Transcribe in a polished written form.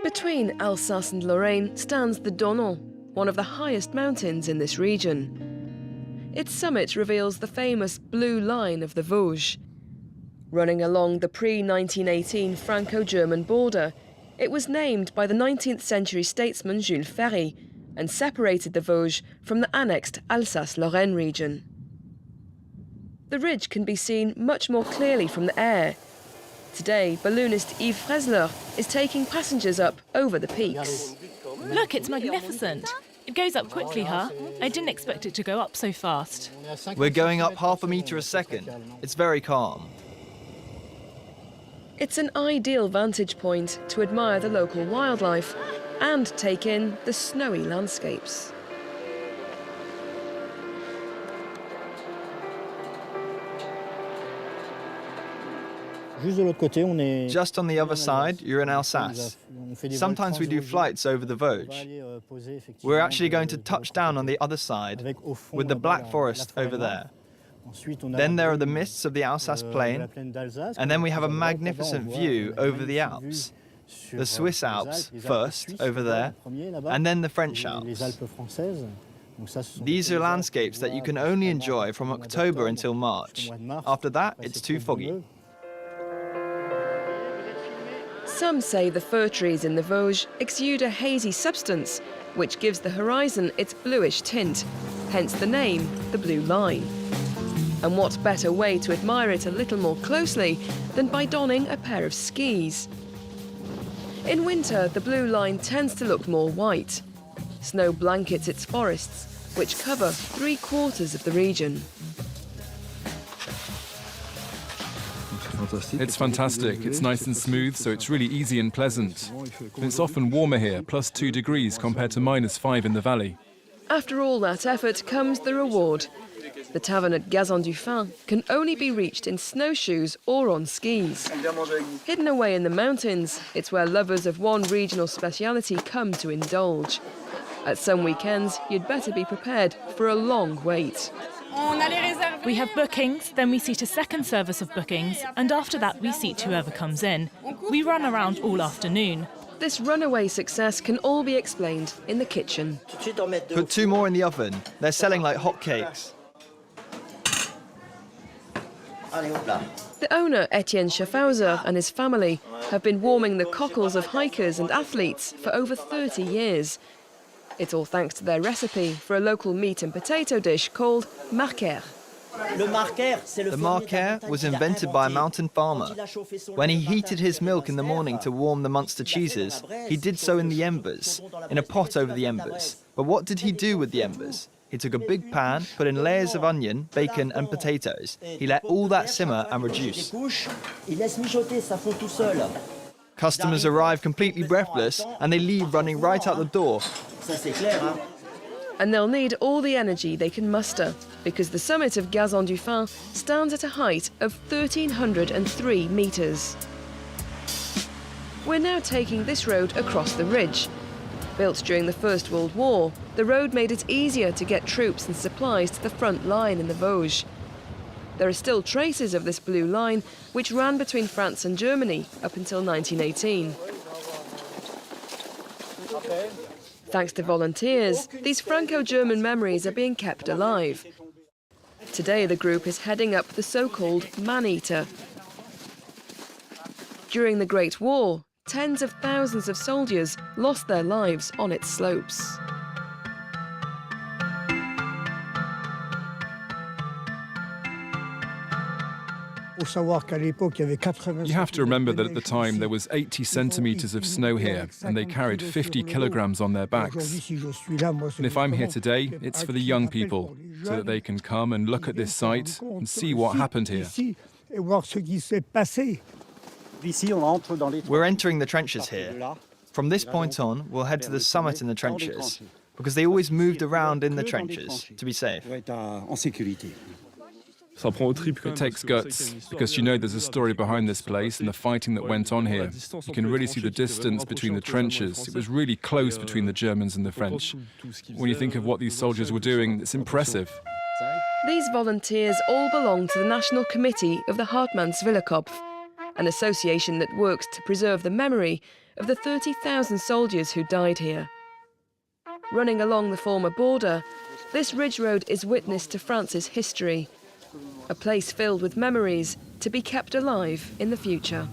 Between Alsace and Lorraine stands the Donon, one of the highest mountains in this region. Its summit reveals the famous blue line of the Vosges. Running along the pre-1918 Franco-German border, it was named by the 19th century statesman Jules Ferry and separated the Vosges from the annexed Alsace-Lorraine region. The ridge can be seen much more clearly from the air. Today, balloonist Yves Fresler is taking passengers up over the peaks. Look, it's magnificent. It goes up quickly, huh? I didn't expect it to go up so fast. We're going up half a metre a second. It's very calm. It's an ideal vantage point to admire the local wildlife and take in the snowy landscapes. Just on the other side, you're in Alsace. Sometimes we do flights over the Vosges. We're actually going to touch down on the other side with the Black Forest over there. Then there are the mists of the Alsace plain, and then we have a magnificent view over the Alps. The Swiss Alps first, over there, and then the French Alps. These are landscapes that you can only enjoy from October until March. After that, it's too foggy. Some say the fir trees in the Vosges exude a hazy substance, which gives the horizon its bluish tint, hence the name, the Blue Line. And what better way to admire it a little more closely than by donning a pair of skis? In winter, the Blue Line tends to look more white. Snow blankets its forests, which cover 3/4 of the region. It's fantastic. It's nice and smooth, so it's really easy and pleasant. And it's often warmer here, +2 degrees compared to -5 in the valley. After all that effort comes the reward. The tavern at Gazon-du-Fin can only be reached in snowshoes or on skis. Hidden away in the mountains, it's where lovers of one regional speciality come to indulge. At some weekends, you'd better be prepared for a long wait. We have bookings, then we seat a second service of bookings, and after that we seat whoever comes in. We run around all afternoon. This runaway success can all be explained in the kitchen. Put 2 more in the oven. They're selling like hotcakes. The owner, Etienne Schaffhauser, and his family have been warming the cockles of hikers and athletes for over 30 years. It's all thanks to their recipe for a local meat and potato dish called marquer. The marquer was invented by a mountain farmer. When he heated his milk in the morning to warm the Munster cheeses, he did so in the embers, in a pot over the embers. But what did he do with the embers? He took a big pan, put in layers of onion, bacon and potatoes. He let all that simmer and reduce. Customers arrive completely breathless and they leave running right out the door. And they'll need all the energy they can muster, because the summit of Gazon-du-Fin stands at a height of 1,303 metres. We're now taking this road across the ridge. Built during the First World War, the road made it easier to get troops and supplies to the front line in the Vosges. There are still traces of this blue line, which ran between France and Germany up until 1918. Thanks to volunteers, these Franco-German memories are being kept alive. Today, the group is heading up the so-called Man-Eater. During the Great War, tens of thousands of soldiers lost their lives on its slopes. You have to remember that at the time there was 80 centimetres of snow here, and they carried 50 kilograms on their backs. And if I'm here today, it's for the young people, so that they can come and look at this site and see what happened here. We're entering the trenches here. From this point on, we'll head to the summit in the trenches, because they always moved around in the trenches to be safe. It takes guts, because you know there's a story behind this place and the fighting that went on here. You can really see the distance between the trenches. It was really close between the Germans and the French. When you think of what these soldiers were doing, it's impressive. These volunteers all belong to the National Committee of the Hartmannswillerkopf, an association that works to preserve the memory of the 30,000 soldiers who died here. Running along the former border, this ridge road is witness to France's history, a place filled with memories to be kept alive in the future.